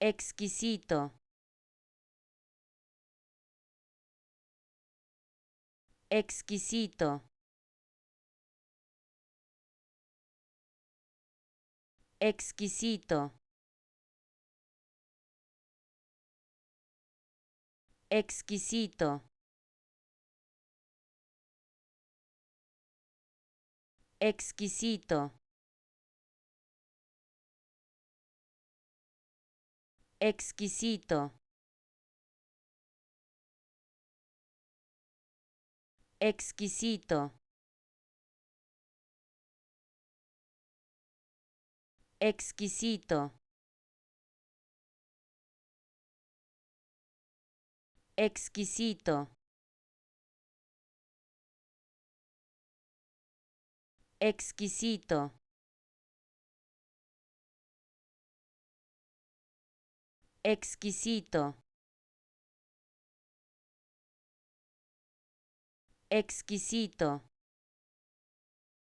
exquisito, exquisito, exquisito, exquisito, exquisito, exquisito, exquisito, exquisito, exquisito, exquisito, exquisito, exquisito,